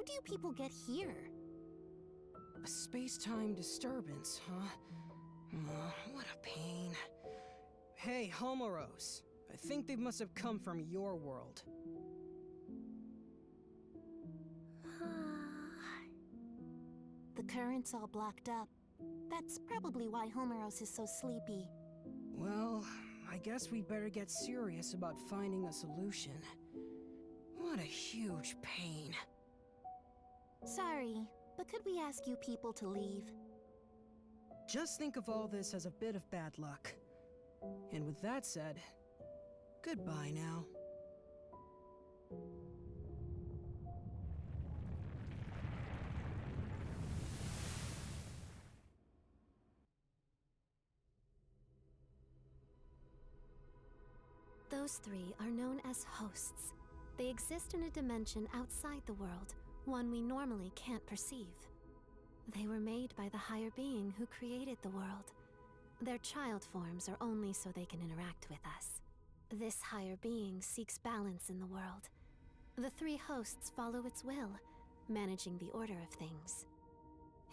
How do you people get here? A space-time disturbance, huh? What a pain. Hey, Homoros. I think they must have come from your world. The current's all blocked up. That's probably why Homeros is so sleepy. Well, I guess we'd better get serious about finding a solution. What a huge pain. Sorry, but could we ask you people to leave? Just think of all this as a bit of bad luck. And with that said, goodbye now. Those three are known as hosts. They exist in a dimension outside the world, one we normally can't perceive. They were made by the higher being who created the world. Their child forms are only so they can interact with us. This higher being seeks balance in the world. The three hosts follow its will, managing the order of things.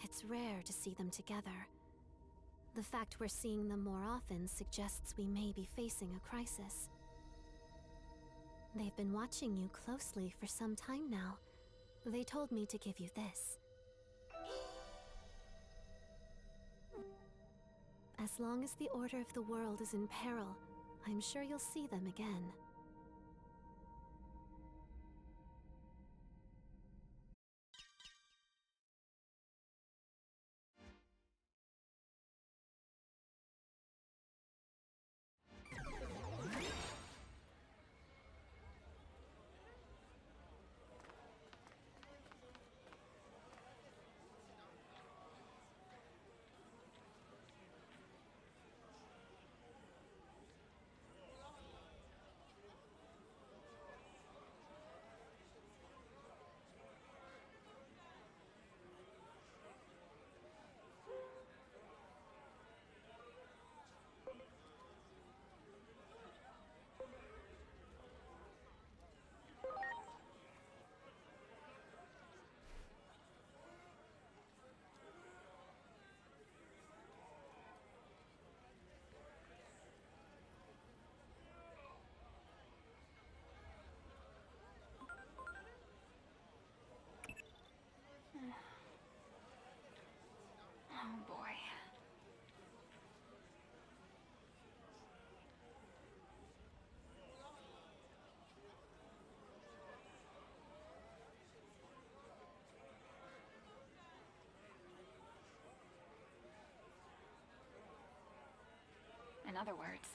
It's rare to see them together. The fact we're seeing them more often suggests we may be facing a crisis. They've been watching you closely for some time now. They told me to give you this. As long as the order of the world is in peril, I'm sure you'll see them again. Oh boy. In other words,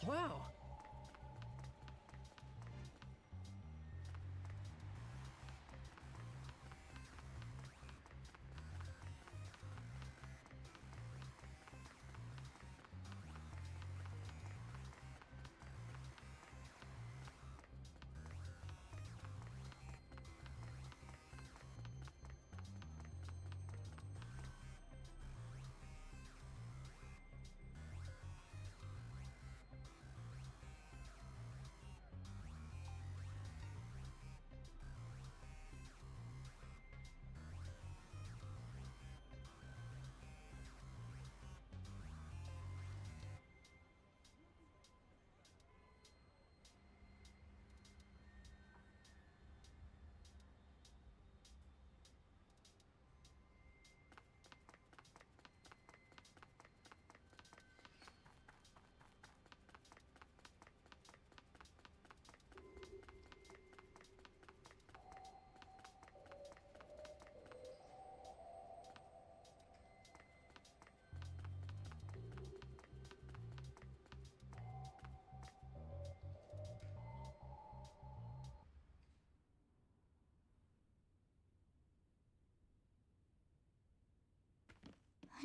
Wow!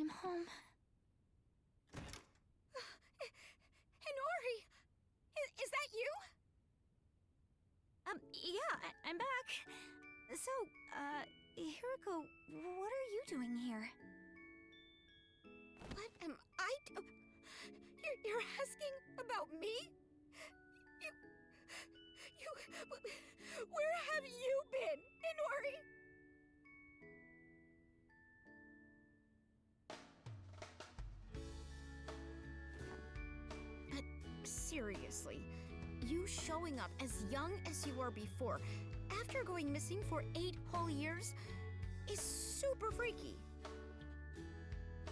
I'm home. Hinori! Is that you? Yeah, I'm back. So, Hiroko, what are you doing here? What am I You're asking about me? Where have you been, Hinori? But seriously, you showing up as young as you were before, after going missing for 8 whole years, is super freaky.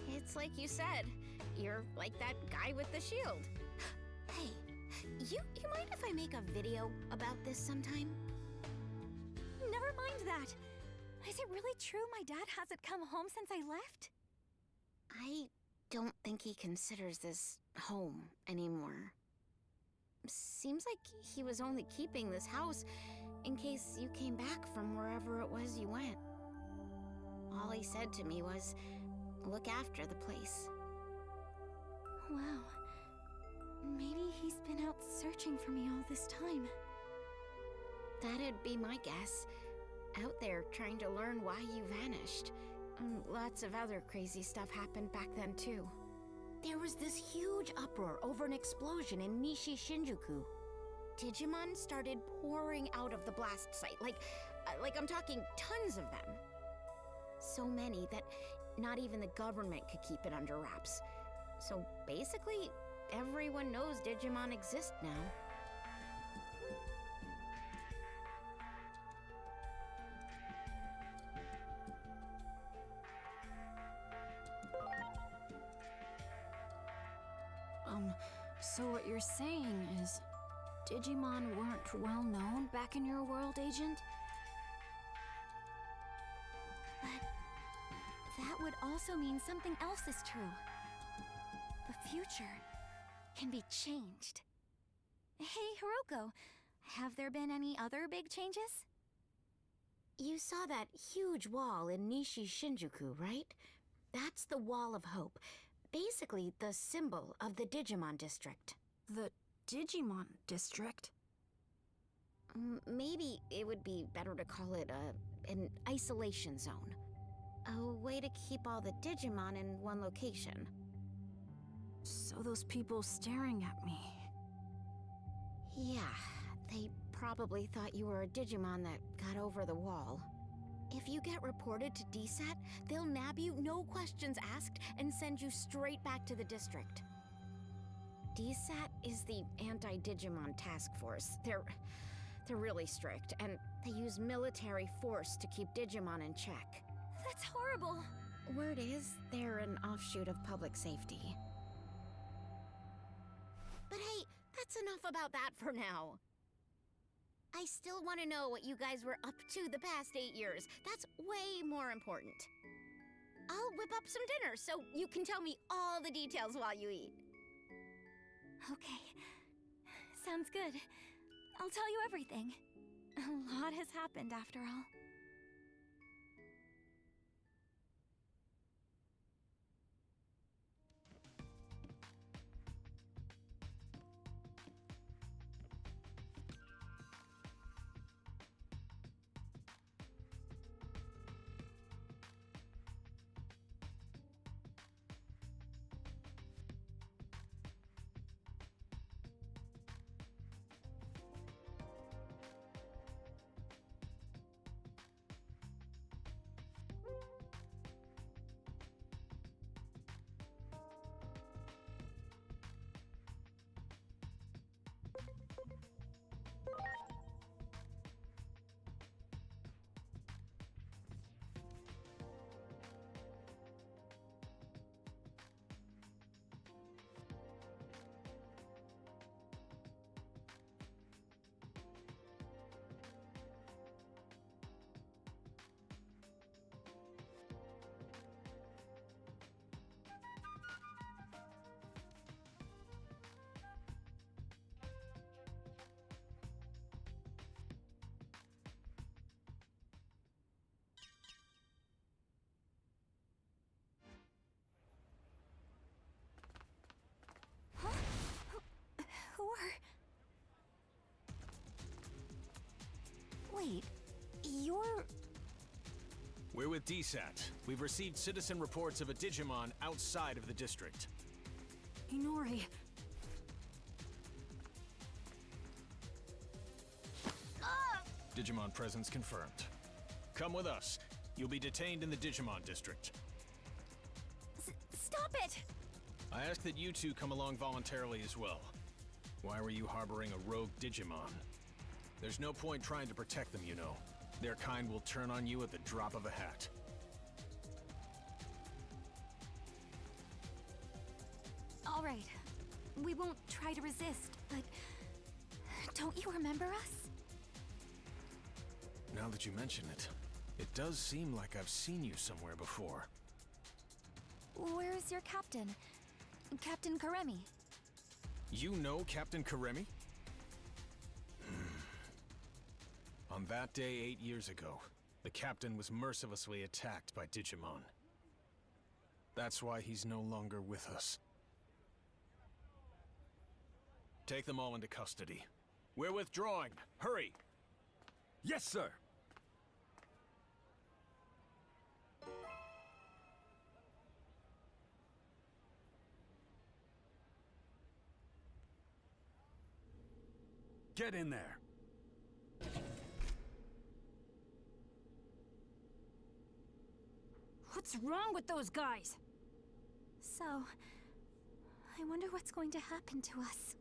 It's like you said, you're like that guy with the shield. Hey, you mind if I make a video about this sometime? Never mind that. Is it really true my dad hasn't come home since I left? I don't think he considers this home anymore. Seems like he was only keeping this house in case you came back from wherever it was you went. All he said to me was, look after the place. Wow. Maybe he's been out searching for me all this time. That'd be my guess. Out there trying to learn why you vanished. Lots of other crazy stuff happened back then too. There was this huge uproar over an explosion in Nishi Shinjuku. Digimon started pouring out of the blast site, like I'm talking tons of them. So many that not even the government could keep it under wraps. So basically, everyone knows Digimon exist now. So what you're saying is Digimon weren't well known back in your world, Agent? But that would also mean something else is true. The future can be changed. Hey, Hiroko, have there been any other big changes? You saw that huge wall in Nishi Shinjuku, right? That's the Wall of Hope. Basically, the symbol of the Digimon district. The Digimon district? Maybe it would be better to call it an isolation zone. A way to keep all the Digimon in one location. So those people staring at me... Yeah, they probably thought you were a Digimon that got over the wall. If you get reported to DSAT, they'll nab you, no questions asked, and send you straight back to the district. DSAT is the Anti-Digimon Task Force. They're really strict, and they use military force to keep Digimon in check. That's horrible! Word is, they're an offshoot of public safety. But hey, that's enough about that for now. I still want to know what you guys were up to the past 8 years. That's way more important. I'll whip up some dinner so you can tell me all the details while you eat. Okay. Sounds good. I'll tell you everything. A lot has happened after all. Wait, you're... We're with DSAT. We've received citizen reports of a Digimon outside of the district. Inori. Digimon presence confirmed. Come with us. You'll be detained in the Digimon district. Stop it! I ask that you two come along voluntarily as well. Why were you harboring a rogue Digimon? There's no point trying to protect them, you know. Their kind will turn on you at the drop of a hat. All right. We won't try to resist, but... Don't you remember us? Now that you mention it, it does seem like I've seen you somewhere before. Where's your captain? Captain Karemi. You know Captain Karemi? On that day 8 years ago, the captain was mercilessly attacked by Digimon. That's why he's no longer with us. Take them all into custody. We're withdrawing. Hurry! Yes, sir! Get in there. What's wrong with those guys? So, I wonder what's going to happen to us.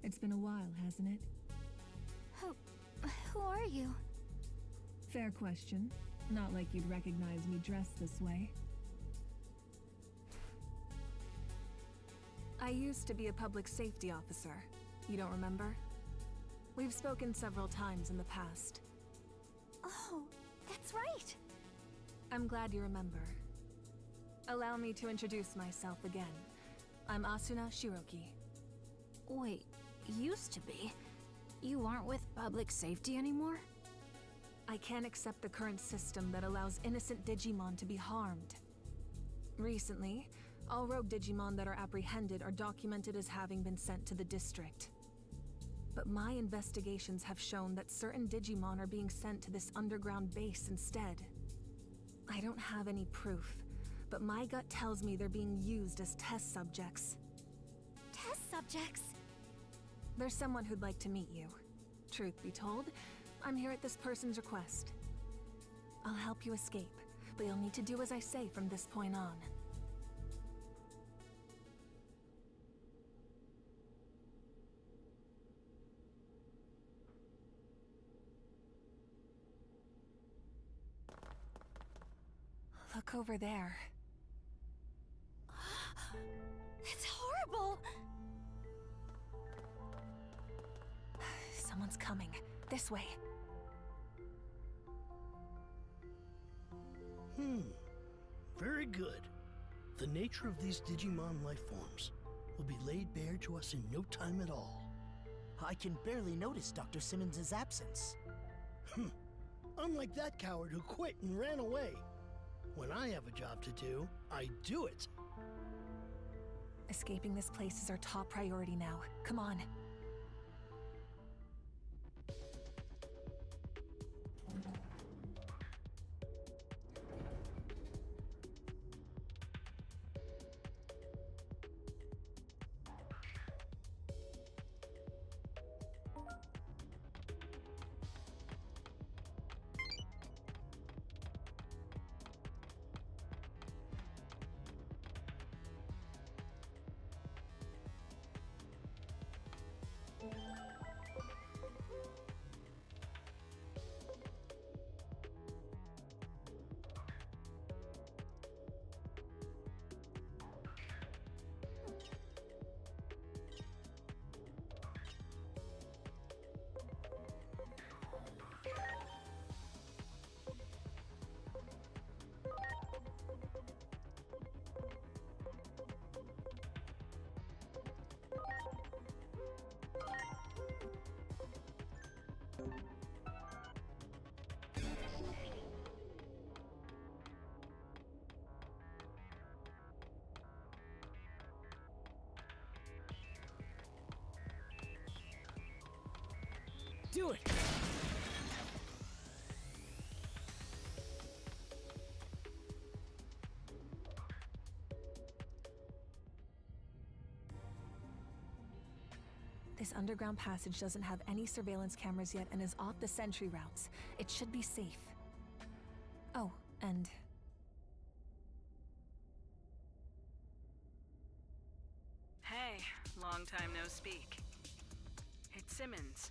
It's been a while, hasn't it? Who are you? Fair question. Not like you'd recognize me dressed this way. I used to be a public safety officer. You don't remember? We've spoken several times in the past. Oh, that's right. I'm glad you remember. Allow me to introduce myself again. I'm Asuna Shiroki. Wait, used to be? You aren't with public safety anymore? I can't accept the current system that allows innocent Digimon to be harmed. Recently, all rogue Digimon that are apprehended are documented as having been sent to the district. But my investigations have shown that certain Digimon are being sent to this underground base instead. I don't have any proof, but my gut tells me they're being used as test subjects. Test subjects? There's someone who'd like to meet you. Truth be told, I'm here at this person's request. I'll help you escape, but you'll need to do as I say from this point on. Look over there. It's horrible! Someone's coming. This way. Very good. The nature of these Digimon life forms will be laid bare to us in no time at all. I can barely notice Dr. Simmons' absence. Unlike that coward who quit and ran away. When I have a job to do, I do it. Escaping this place is our top priority now. Come on. do it! This underground passage doesn't have any surveillance cameras yet and is off the sentry routes. It should be safe. Oh, and... Hey, long time no speak. It's Simmons.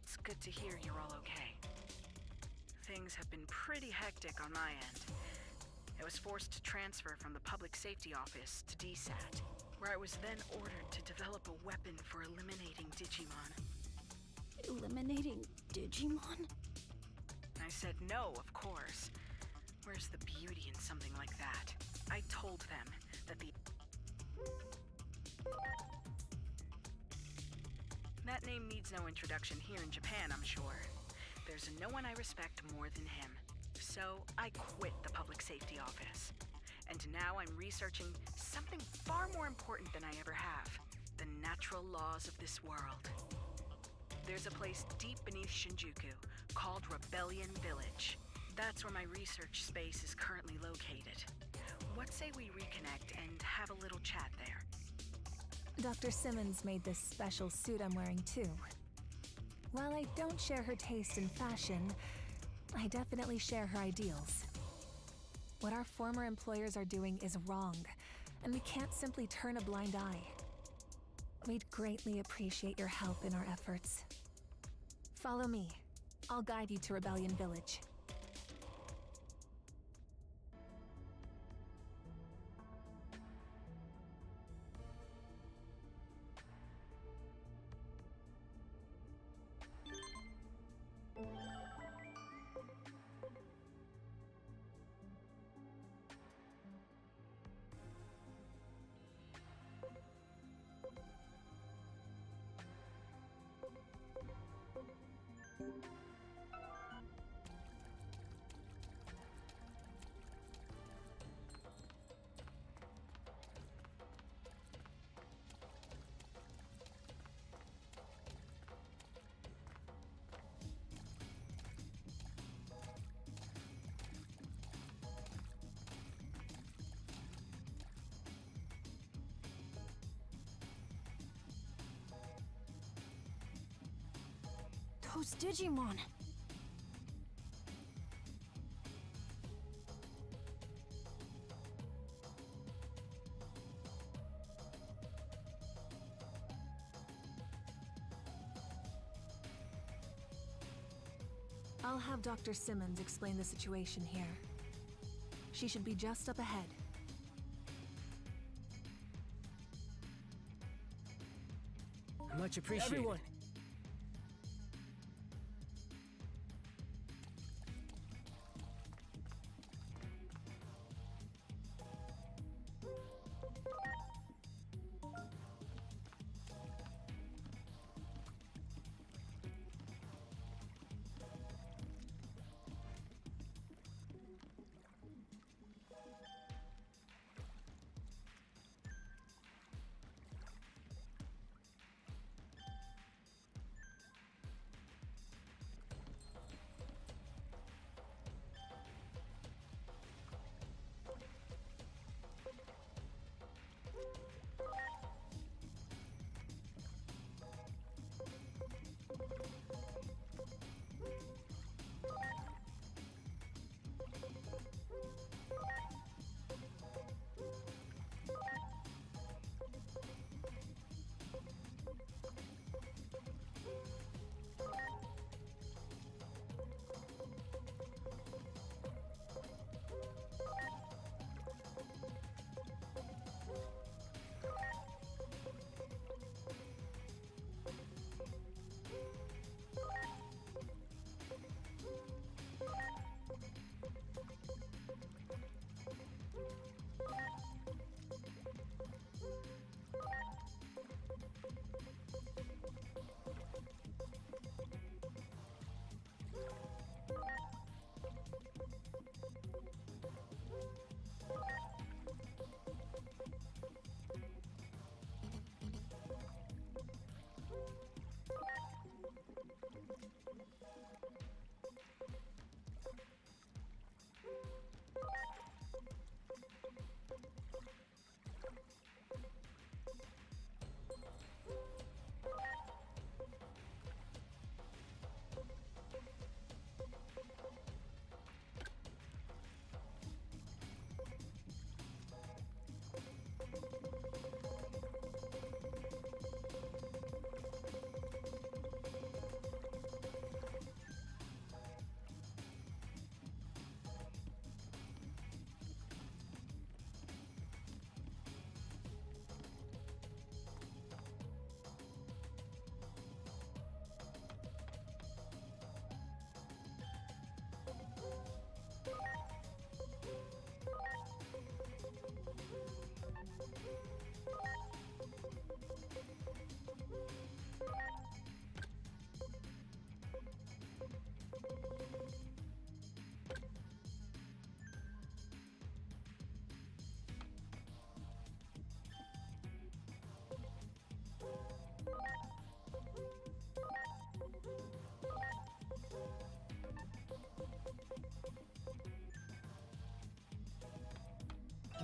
It's good to hear you're all okay. Things have been pretty hectic on my end. I was forced to transfer from the Public Safety Office to DSAT, where I was then ordered to develop a weapon for eliminating Digimon. Eliminating Digimon? I said no, of course. Where's the beauty in something like that? I told them that That name needs no introduction here in Japan, I'm sure. There's no one I respect more than him. So I quit the Public Safety Office. And now I'm researching something far more important than I ever have. The natural laws of this world. There's a place deep beneath Shinjuku called Rebellion Village. That's where my research space is currently located. What say we reconnect and have a little chat there? Dr. Simmons made this special suit I'm wearing too. While I don't share her taste in fashion, I definitely share her ideals. What our former employers are doing is wrong, and we can't simply turn a blind eye. We'd greatly appreciate your help in our efforts. Follow me. I'll guide you to Rebellion Village. Those Digimon! I'll have Dr. Simmons explain the situation here. She should be just up ahead. Much appreciated. Everyone,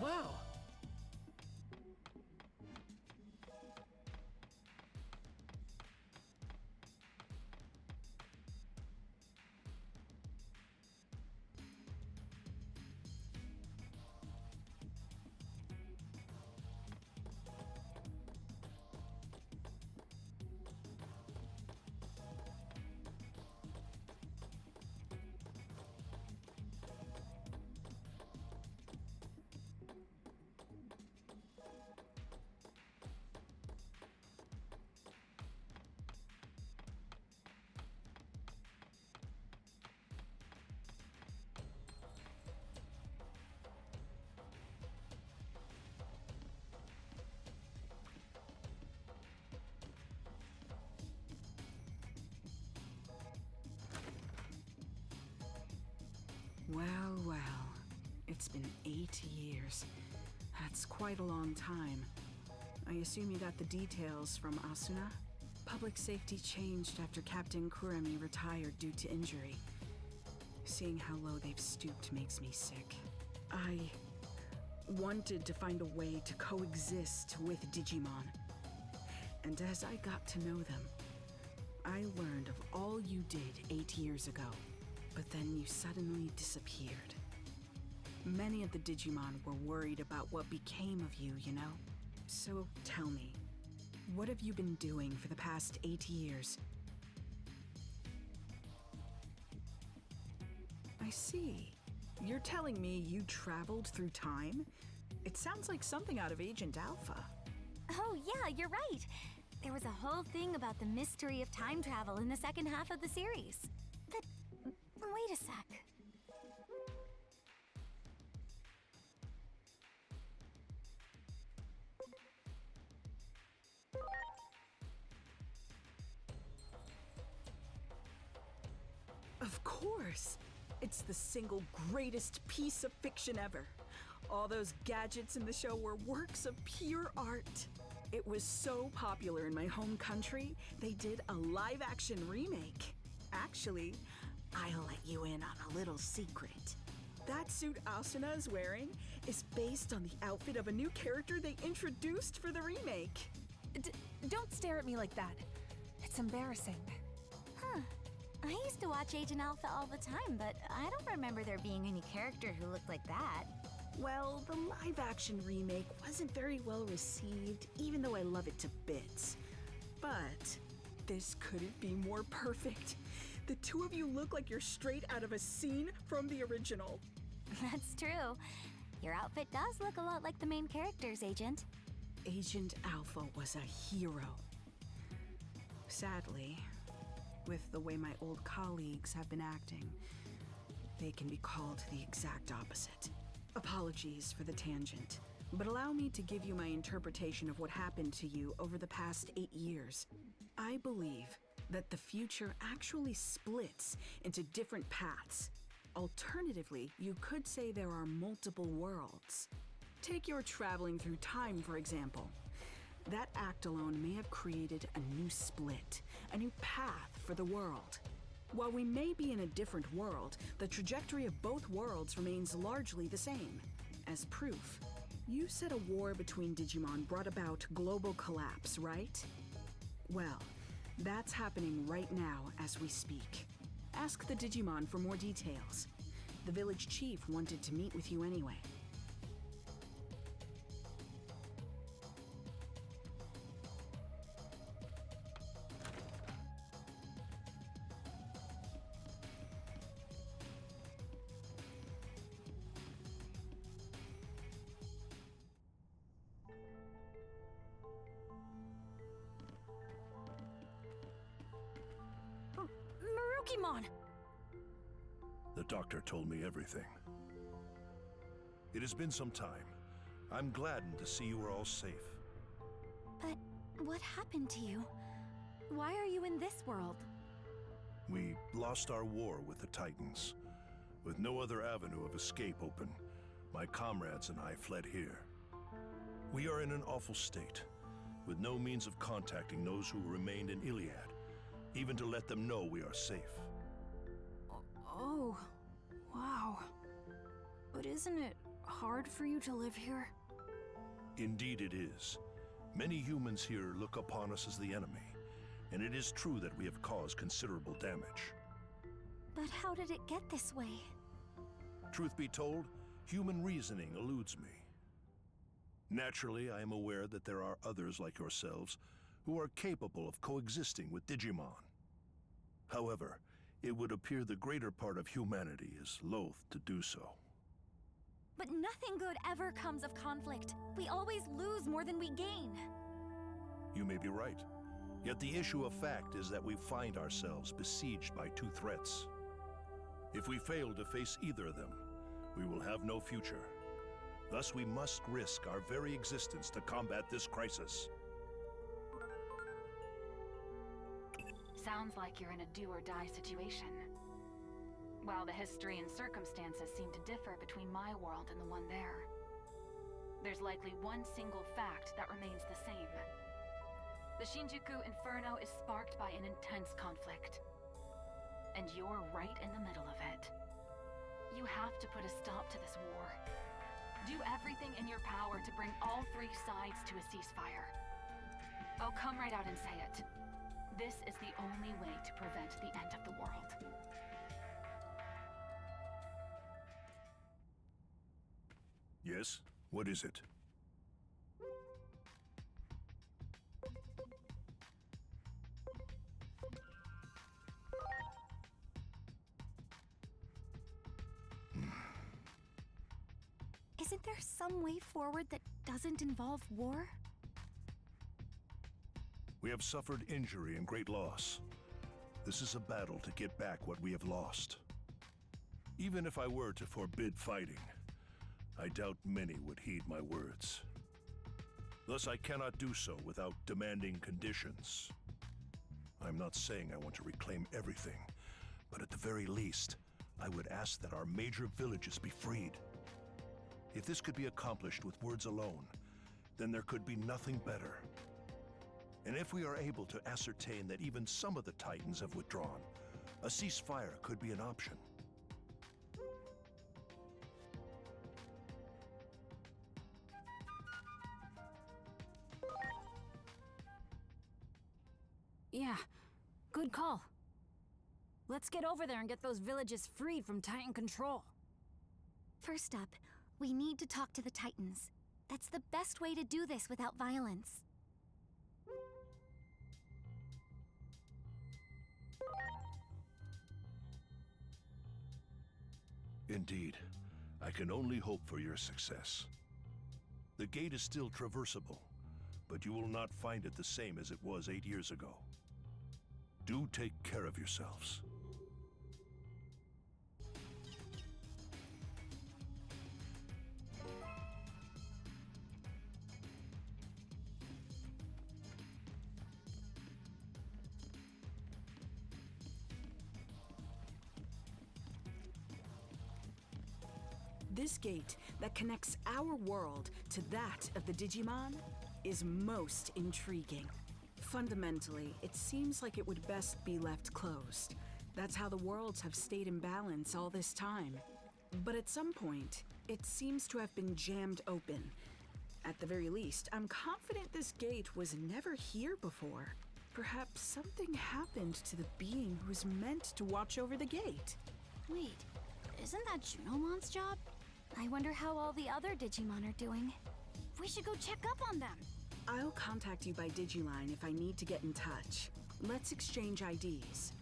Wow. Well, well. It's been 8 years. That's quite a long time. I assume you got the details from Asuna? Public safety changed after Captain Kurami retired due to injury. Seeing how low they've stooped makes me sick. I wanted to find a way to coexist with Digimon. And as I got to know them, I learned of all you did 8 years ago. But then you suddenly disappeared. Many of the Digimon were worried about what became of you, you know? So tell me, what have you been doing for the past 8 years? I see. You're telling me you traveled through time? It sounds like something out of Agent Alpha. Oh, yeah, you're right. There was a whole thing about the mystery of time travel in the second half of the series. But wait a sec. Of course! It's the single greatest piece of fiction ever. All those gadgets in the show were works of pure art. It was so popular in my home country, they did a live-action remake. Actually, I'll let you in on a little secret. That suit Asuna is wearing is based on the outfit of a new character they introduced for the remake. Don't stare at me like that. It's embarrassing. Huh. I used to watch Agent Alpha all the time, but I don't remember there being any character who looked like that. Well, the live-action remake wasn't very well received, even though I love it to bits. But this couldn't be more perfect. The two of you look like you're straight out of a scene from the original. That's true. Your outfit does look a lot like the main characters, Agent. Agent Alpha was a hero. Sadly, with the way my old colleagues have been acting, they can be called the exact opposite. Apologies for the tangent, but allow me to give you my interpretation of what happened to you over the past 8 years. I believe that the future actually splits into different paths. Alternatively, you could say there are multiple worlds. Take your traveling through time, for example. That act alone may have created a new split, a new path for the world. While we may be in a different world, the trajectory of both worlds remains largely the same. As proof, you said a war between Digimon brought about global collapse, right? Well, that's happening right now as we speak. Ask the Digimon for more details. The village chief wanted to meet with you anyway. Marukimon! The doctor told me everything. It has been some time. I'm gladdened to see you are all safe. But what happened to you? Why are you in this world? We lost our war with the Titans. With no other avenue of escape open, my comrades and I fled here. We are in an awful state, with no means of contacting those who remained in Iliad, even to let them know we are safe. Oh, wow. But isn't it hard for you to live here? Indeed it is. Many humans here look upon us as the enemy, and it is true that we have caused considerable damage. But how did it get this way? Truth be told, human reasoning eludes me. Naturally, I am aware that there are others like yourselves who are capable of coexisting with Digimon. However, it would appear the greater part of humanity is loath to do so. But nothing good ever comes of conflict. We always lose more than we gain. You may be right. Yet the issue of fact is that we find ourselves besieged by two threats. If we fail to face either of them, we will have no future. Thus, we must risk our very existence to combat this crisis. Sounds like you're in a do-or-die situation. While the history and circumstances seem to differ between my world and the one there, there's likely one single fact that remains the same. The Shinjuku Inferno is sparked by an intense conflict. And you're right in the middle of it. You have to put a stop to this war. Do everything in your power to bring all three sides to a ceasefire. I'll come right out and say it. This is the only way to prevent the end of the world. Yes? What is it? Isn't there some way forward that doesn't involve war? We have suffered injury and great loss. This is a battle to get back what we have lost. Even if I were to forbid fighting, I doubt many would heed my words. Thus, I cannot do so without demanding conditions. I'm not saying I want to reclaim everything, but at the very least, I would ask that our major villages be freed. If this could be accomplished with words alone, then there could be nothing better. And if we are able to ascertain that even some of the Titans have withdrawn, a ceasefire could be an option. Yeah, good call. Let's get over there and get those villages freed from Titan control. First up, we need to talk to the Titans. That's the best way to do this without violence. Indeed, I can only hope for your success. The gate is still traversable, but you will not find it the same as it was 8 years ago. Do take care of yourselves. This gate that connects our world to that of the Digimon is most intriguing. Fundamentally, it seems like it would best be left closed. That's how the worlds have stayed in balance all this time. But at some point, it seems to have been jammed open. At the very least, I'm confident this gate was never here before. Perhaps something happened to the being who's meant to watch over the gate. Wait, isn't that Junomon's job? I wonder how all the other Digimon are doing. We should go check up on them. I'll contact you by Digiline if I need to get in touch. Let's exchange IDs.